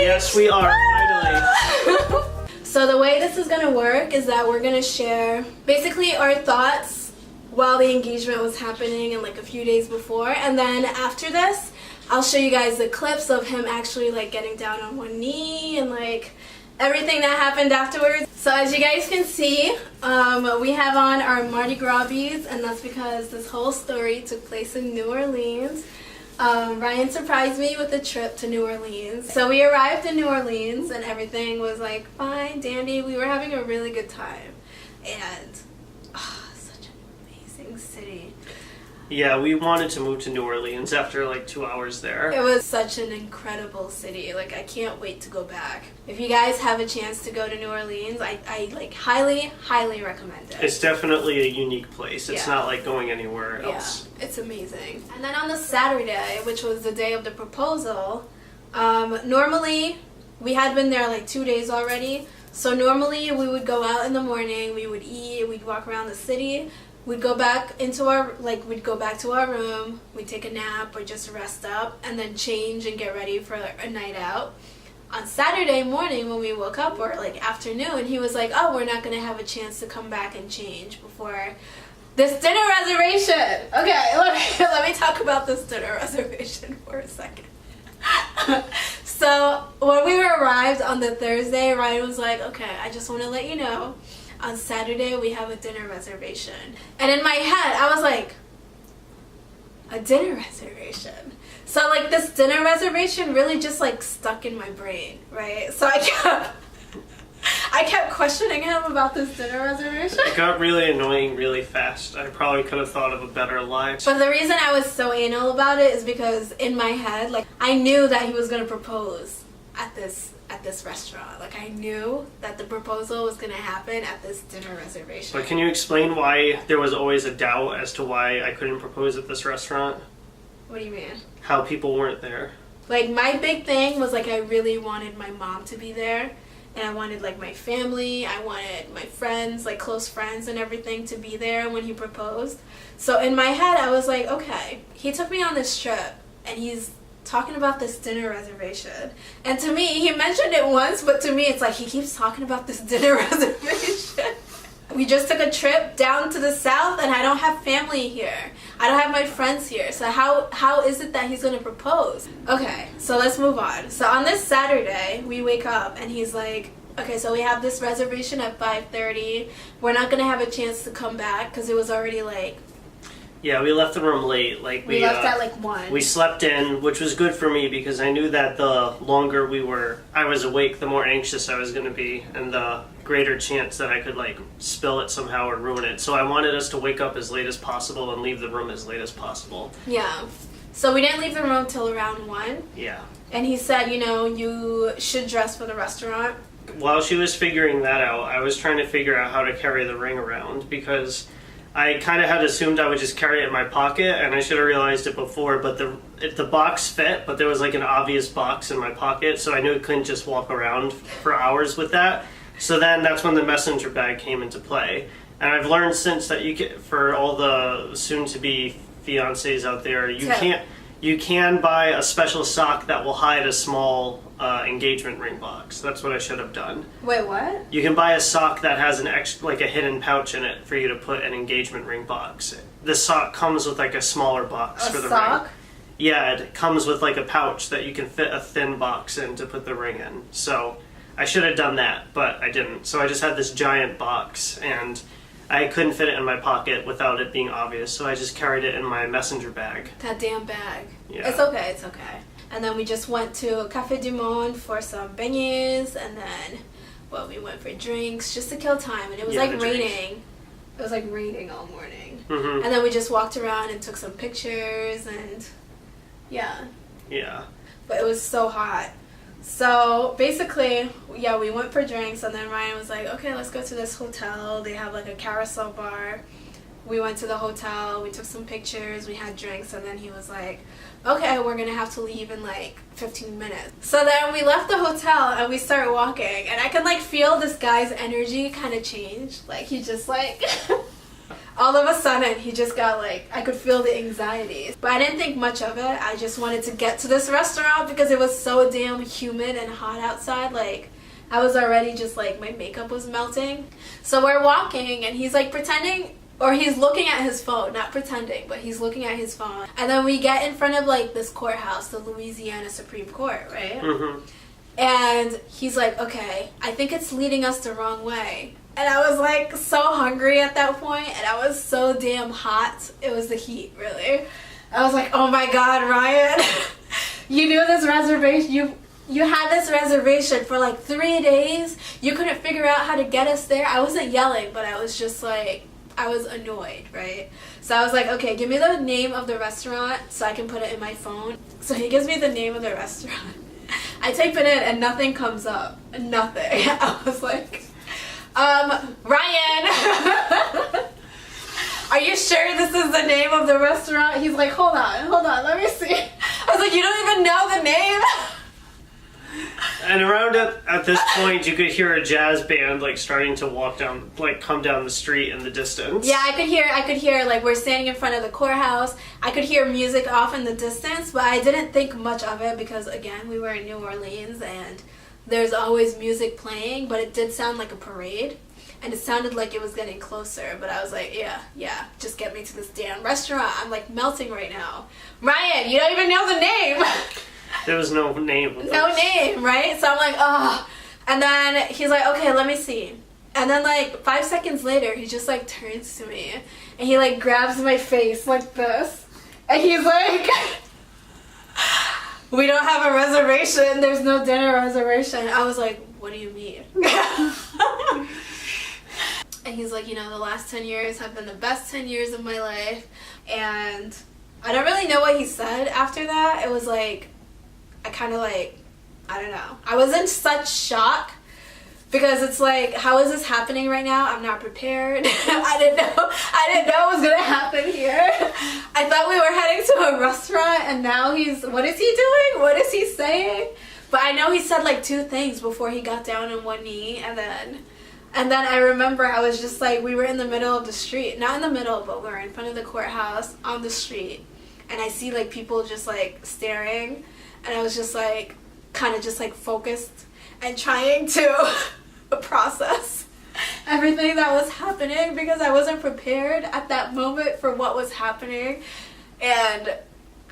Yes, we are, finally. So the way this is gonna work is that we're gonna share basically our thoughts while the engagement was happening and like a few days before, and then after this I'll show you guys the clips of him actually like getting down on one knee and like everything that happened afterwards. So as you guys can see, we have on our Mardi Gras beads, and that's because this whole story took place in New Orleans. Ryan surprised me with a trip to New Orleans. So we arrived in New Orleans and everything was like fine, dandy. We were having a really good time. And such an amazing city. Yeah, we wanted to move to New Orleans after like 2 hours there. It was such an incredible city. Like, I can't wait to go back. If you guys have a chance to go to New Orleans, I like highly recommend it. It's definitely a unique place. It's not like going anywhere else. Yeah, it's amazing. And then on the Saturday, which was the day of the proposal, normally we had been there like 2 days already. So normally we would go out in the morning, we would eat, we'd walk around the city. We'd go back into we'd go back to our room, we'd take a nap or just rest up and then change and get ready for a night out. On Saturday morning when we woke up, or like afternoon, he was like, oh, we're not going to have a chance to come back and change before this dinner reservation. Okay, let me talk about this dinner reservation for a second. So when we arrived on the Thursday, Ryan was like, okay, I just want to let you know, on Saturday we have a dinner reservation. And in my head I was like, a dinner reservation? So like this dinner reservation really just like stuck in my brain, right? So I kept questioning him about this dinner reservation. It got really annoying really fast. I probably could have thought of a better lie. But the reason I was so anal about it is because in my head, like, I knew that he was going to propose at this restaurant. Like, I knew that the proposal was going to happen at this dinner reservation. But can you explain why there was always a doubt as to why I couldn't propose at this restaurant? What do you mean? How people weren't there. Like, my big thing was, like, I really wanted my mom to be there. And I wanted, like, my family, I wanted my friends, like, close friends and everything to be there when he proposed. So in my head, I was like, okay, he took me on this trip, and he's talking about this dinner reservation. And to me, he mentioned it once, but to me, it's like he keeps talking about this dinner reservation. We just took a trip down to the south, and I don't have family here. I don't have my friends here. So how is it that he's going to propose? Okay, so let's move on. So on this Saturday, we wake up, and he's like, okay, so we have this reservation at 5:30. We're not going to have a chance to come back because it was already like... Yeah, we left the room late. Like we left at like 1. We slept in, which was good for me because I knew that the longer I was awake, the more anxious I was going to be, and the greater chance that I could like spill it somehow or ruin it. So I wanted us to wake up as late as possible and leave the room as late as possible. Yeah. So we didn't leave the room till around 1. Yeah. And he said, you know, you should dress for the restaurant. While she was figuring that out, I was trying to figure out how to carry the ring around because I kind of had assumed I would just carry it in my pocket, and I should have realized it before, but the box fit, but there was like an obvious box in my pocket, so I knew I couldn't just walk around for hours with that. So then that's when the messenger bag came into play. And I've learned since that you can, for all the soon-to-be fiancés out there, you can buy a special sock that will hide a small engagement ring box. That's what I should have done. Wait, what? You can buy a sock that has an like a hidden pouch in it for you to put an engagement ring box. The sock comes with like a smaller box for the ring. Yeah, it comes with like a pouch that you can fit a thin box in to put the ring in. So I should have done that, but I didn't. So I just had this giant box, and I couldn't fit it in my pocket without it being obvious, so I just carried it in my messenger bag. That damn bag. Yeah. It's okay, it's okay. And then we just went to Café du Monde for some beignets, and then, well, we went for drinks just to kill time, and it was like raining. It was like raining all morning. Mm-hmm. And then we just walked around and took some pictures, and yeah. Yeah. But it was so hot. So basically, yeah, we went for drinks, and then Ryan was like, okay, let's go to this hotel. They have like a carousel bar. We went to the hotel, we took some pictures, we had drinks, and then he was like, okay, we're gonna have to leave in like 15 minutes. So then we left the hotel and we started walking, and I could like feel this guy's energy kind of change. Like he just like, all of a sudden he just got like, I could feel the anxiety. But I didn't think much of it. I just wanted to get to this restaurant because it was so damn humid and hot outside. Like, I was already just like, my makeup was melting. So we're walking and he's like pretending, or he's looking at his phone, not pretending, but he's looking at his phone. And then we get in front of like this courthouse, the Louisiana Supreme Court, right? Mm-hmm. And he's like, okay, I think it's leading us the wrong way. And I was like so hungry at that point, and I was so damn hot. It was the heat, really. I was like, oh my God, Ryan, you knew this reservation, you had this reservation for like 3 days. You couldn't figure out how to get us there. I wasn't yelling, but I was just like, I was annoyed, right? So I was like, okay, give me the name of the restaurant so I can put it in my phone. So he gives me the name of the restaurant. I type it in and nothing comes up. Nothing. I was like, Ryan, are you sure this is the name of the restaurant? He's like, hold on, let me see. I was like, you don't even know the name? And around at this point, you could hear a jazz band like starting to walk down, like come down the street in the distance. Yeah, I could hear like we're standing in front of the courthouse. I could hear music off in the distance, but I didn't think much of it because again, we were in New Orleans and there's always music playing, but it did sound like a parade. And it sounded like it was getting closer, but I was like, yeah, just get me to this damn restaurant. I'm like melting right now. Ryan, you don't even know the name. There was no name. No name, right? So I'm like, oh. And then he's like, okay, let me see. And then like 5 seconds later, he just like turns to me and he like grabs my face like this. And he's like, we don't have a reservation. There's no dinner reservation. I was like, what do you mean? And he's like, you know, the last 10 years have been the best 10 years of my life. And I don't really know what he said after that. It was like, I kind of like, I don't know. I was in such shock because it's like, how is this happening right now? I'm not prepared. I didn't know it was going to happen here. I thought we were heading to a restaurant and now what is he doing? What is he saying? But I know he said like 2 things before he got down on one knee and then I remember I was just like, we were in the middle of the street. Not in the middle, but we were in front of the courthouse on the street. And I see like people just like staring. And I was just like, kind of just like focused and trying to process everything that was happening because I wasn't prepared at that moment for what was happening. And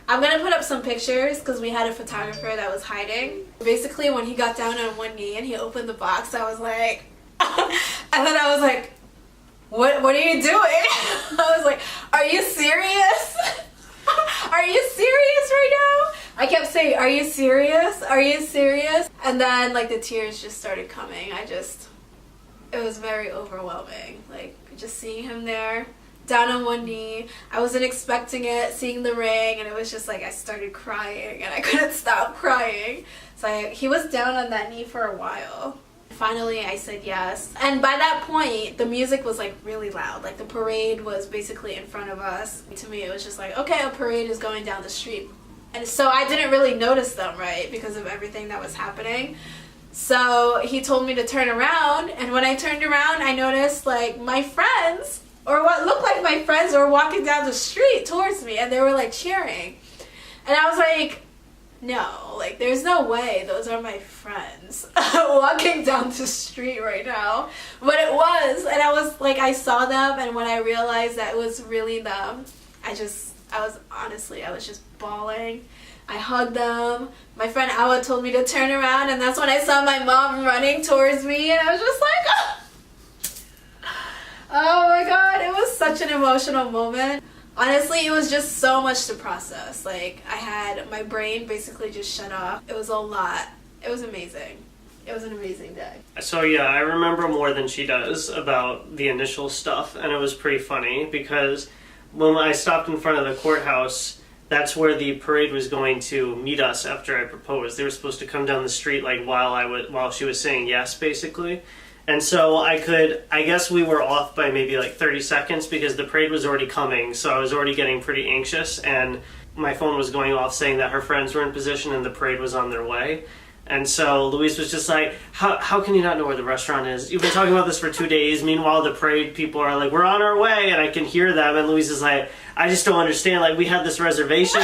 I'm going to put up some pictures because we had a photographer that was hiding. Basically, when he got down on one knee and he opened the box, I was like, and then I was like, what are you doing? I was like, are you serious? Are you serious right now? I kept saying, are you serious? Are you serious? And then like the tears just started coming. It was very overwhelming. Like just seeing him there, down on one knee. I wasn't expecting it, seeing the ring, and it was just like I started crying and I couldn't stop crying. So he was down on that knee for a while. Finally, I said yes. And by that point, the music was like really loud. Like the parade was basically in front of us. To me, it was just like, okay, a parade is going down the street. And so I didn't really notice them, right, because of everything that was happening. So he told me to turn around. And when I turned around, I noticed like my friends, or what looked like my friends, were walking down the street towards me. And they were like cheering. And I was like, no, like there's no way those are my friends walking down the street right now. But it was, and I was like, I saw them, and when I realized that it was really them, I was just bawling. I hugged them. My friend Awa told me to turn around, and that's when I saw my mom running towards me, and I was just like, oh my God, it was such an emotional moment. Honestly, it was just so much to process. Like, my brain basically just shut off. It was a lot. It was amazing. It was an amazing day. So yeah, I remember more than she does about the initial stuff, and it was pretty funny because when I stopped in front of the courthouse, that's where the parade was going to meet us after I proposed. They were supposed to come down the street like while she was saying yes, basically. And so I guess we were off by maybe like 30 seconds because the parade was already coming, so I was already getting pretty anxious, and my phone was going off saying that her friends were in position and the parade was on their way. And so Louise was just like, how can you not know where the restaurant is? You've been talking about this for 2 days. Meanwhile, the parade people are like, we're on our way. And I can hear them. And Louise is like, I just don't understand. Like, we had this reservation.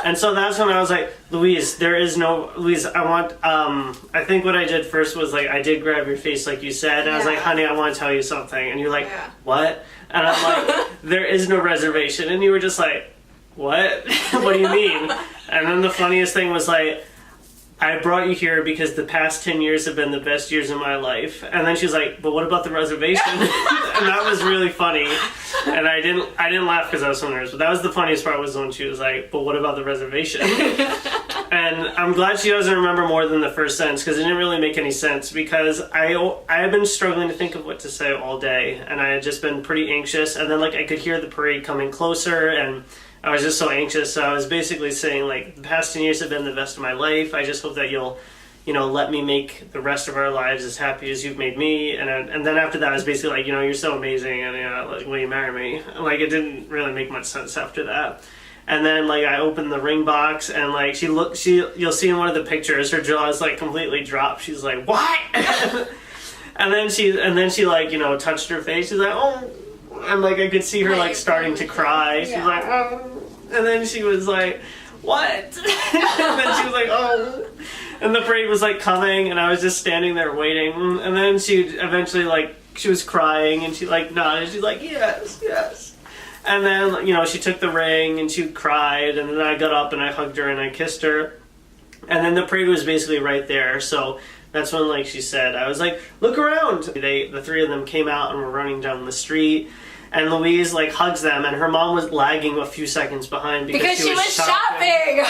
And so that's when I was like, Louise, there is no... Louise, I want... I think what I did first was, like, I did grab your face like you said. And I was like, honey, I want to tell you something. And you're like, what? And I'm like, there is no reservation. And you were just like, what? What do you mean? And then the funniest thing was like, I brought you here because the past 10 years have been the best years of my life. And then she's like, but what about the reservation? And that was really funny. And I didn't laugh because I was so nervous. But that was the funniest part, was when she was like, but what about the reservation? And I'm glad she doesn't remember more than the first sentence, because it didn't really make any sense, because I have been struggling to think of what to say all day. And I had just been pretty anxious. And then like I could hear the parade coming closer, and I was just so anxious. So I was basically saying, like, the past 10 years have been the best of my life. I just hope that you'll, let me make the rest of our lives as happy as you've made me. And then after that, I was basically like, you're so amazing, and like, will you marry me? Like, it didn't really make much sense after that. And then like I opened the ring box, and like you'll see in one of the pictures, her jaw is like completely dropped. She's like, what? and then she like touched her face. She's like, oh. And like I could see her like starting to cry. She's like, oh. And then she was like, what? And then she was like, oh. And the parade was like coming, and I was just standing there waiting. And then she eventually like, she was crying, and she like nodded. She's like, yes, yes. And then, she took the ring, and she cried. And then I got up and I hugged her and I kissed her. And then the parade was basically right there. So that's when, like she said, I was like, look around. The three of them came out and were running down the street. And Louise like hugs them, and her mom was lagging a few seconds behind because she was shopping.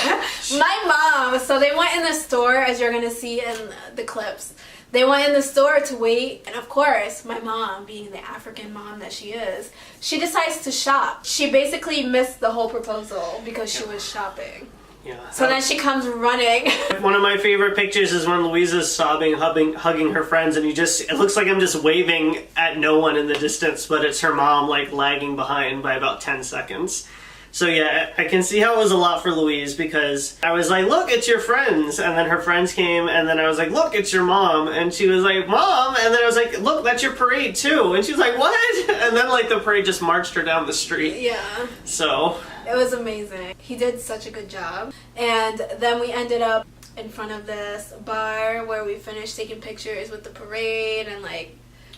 My mom, so they went in the store, as you're going to see in the clips. They went in the store to wait, and of course, my mom, being the African mom that she is, she decides to shop. She basically missed the whole proposal because she was shopping. Yeah. So then she comes running. One of my favorite pictures is when Louisa's sobbing, hugging her friends, and it looks like I'm just waving at no one in the distance, but it's her mom like lagging behind by about 10 seconds. So yeah, I can see how it was a lot for Louise, because I was like, look, it's your friends. And then her friends came, and then I was like, look, it's your mom. And she was like, Mom. And then I was like, look, that's your parade too. And she was like, what? And then like the parade just marched her down the street. Yeah. So it was amazing. He did such a good job. And then we ended up in front of this bar where we finished taking pictures with the parade and like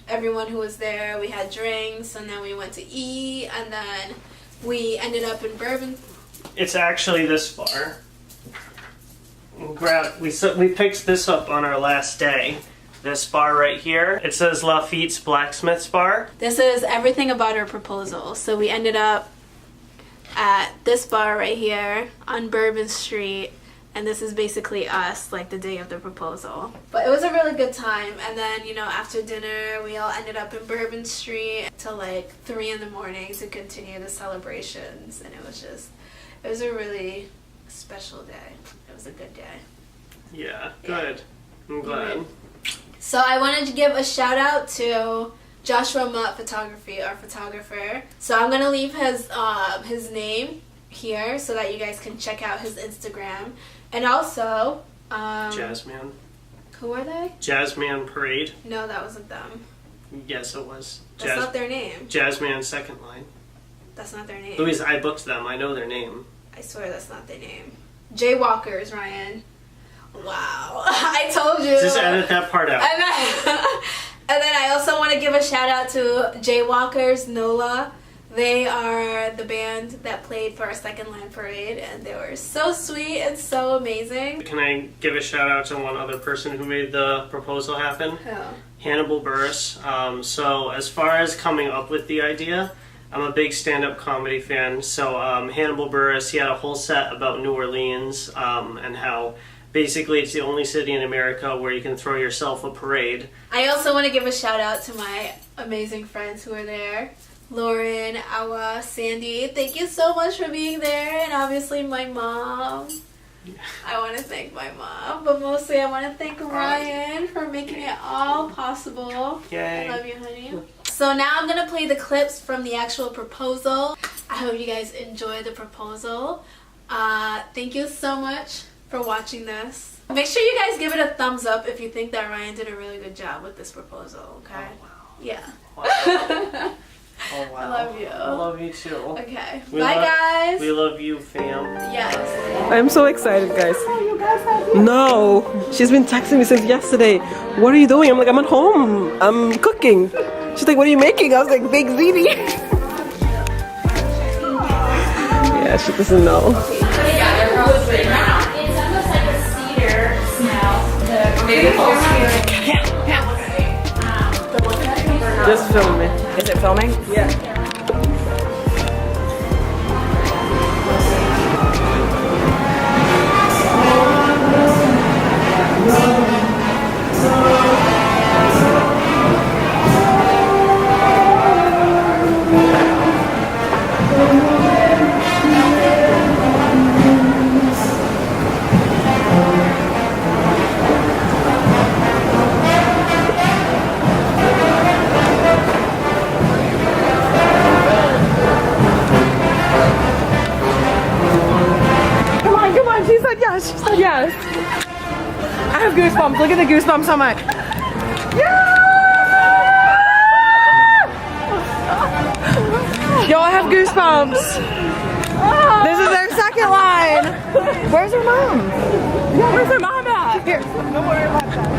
everyone who was there. We had drinks, and then we went to eat, and then we ended up in Bourbon. It's actually this far. We picked this up on our last day. This bar right here. It says Lafitte's Blacksmith's Bar. This is everything about our proposal. So we ended up at this bar right here on Bourbon Street. And this is basically us, like the day of the proposal. But it was a really good time. And then, after dinner, we all ended up in Bourbon Street till like 3 in the morning to continue the celebrations. And it was a really special day. It was a good day. Yeah, good. I'm glad. So I wanted to give a shout out to Joshua Mutt Photography, our photographer. So I'm going to leave his name here so that you guys can check out his Instagram. And also, Jazzman. Who are they? Jazzman Parade. No, that wasn't them. Yes, it was. That's not their name. Jazzman Second Line. That's not their name. Louise, I booked them. I know their name. I swear that's not their name. Jaywalkers, Ryan. Wow. I told you. Just edit that part out. And then I also want to give a shout out to Jaywalkers, NOLA. They are the band that played for our Second Line Parade, and they were so sweet and so amazing. Can I give a shout out to one other person who made the proposal happen? Who? Hannibal Buress. So as far as coming up with the idea, I'm a big stand-up comedy fan. So Hannibal Buress, he had a whole set about New Orleans and how basically it's the only city in America where you can throw yourself a parade. I also want to give a shout out to my amazing friends who were there. Lauren, Awa, Sandy, thank you so much for being there, and obviously my mom. I want to thank my mom, but mostly I want to thank Ryan for making it all possible. Yay. I love you, honey. So now I'm going to play the clips from the actual proposal. I hope you guys enjoy the proposal. Thank you so much for for watching this. Make sure you guys give it a thumbs up if you think that Ryan did a really good job with this proposal, okay? Oh, wow. Yeah. Wow. Oh, wow. I love you. I love you too. Okay. We Bye, guys. We love you, fam. Yes. I'm so excited, guys. No, she's been texting me since yesterday. What are you doing? I'm like, I'm at home. I'm cooking. She's like, what are you making? I was like, big ziti. Yeah, she doesn't know. It's almost like a cedar smell. Maybe Just film me. Is it filming? Yeah. Come on, she said yes, she said yes. I have goosebumps, look at the goosebumps so much. Yo, I have goosebumps. This is their second line. Where's her mom? Yeah, where's her mom at? Here, don't worry about that.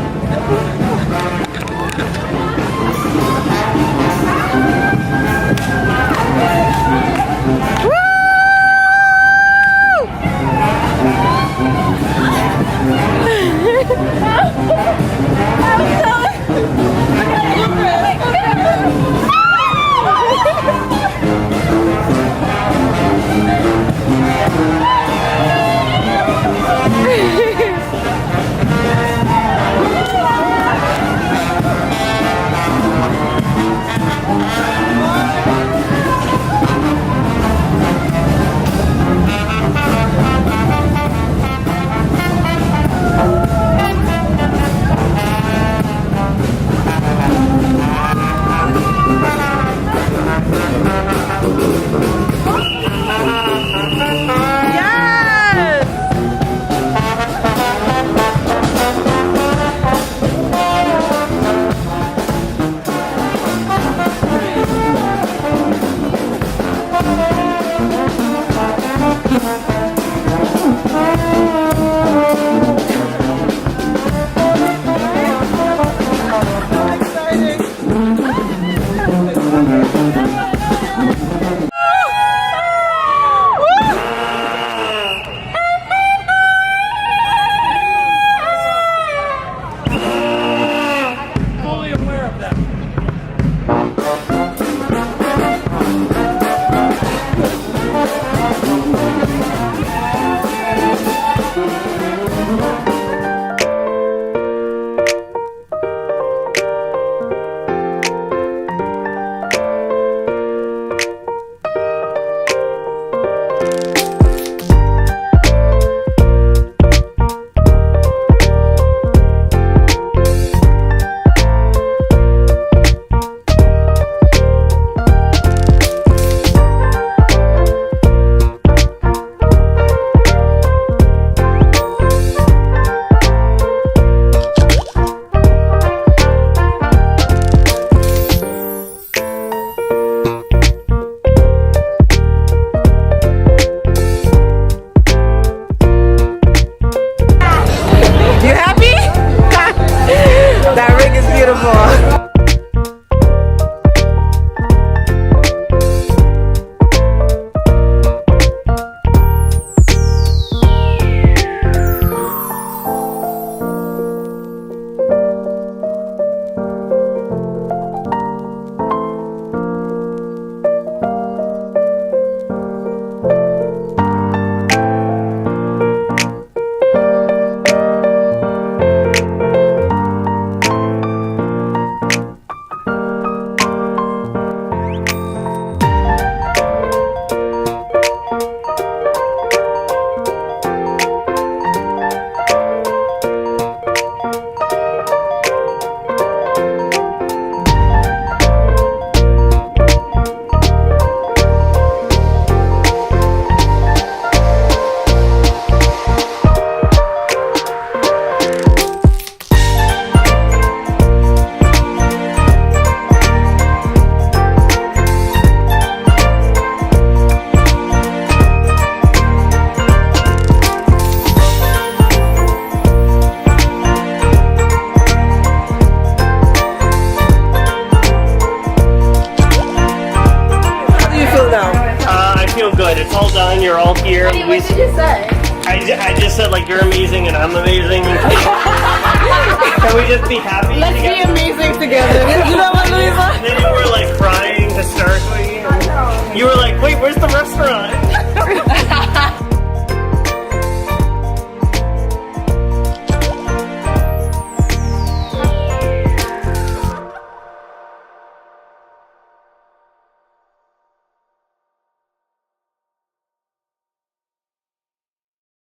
we? What did you say? I just said like you're amazing and I'm amazing. Can we just be happy?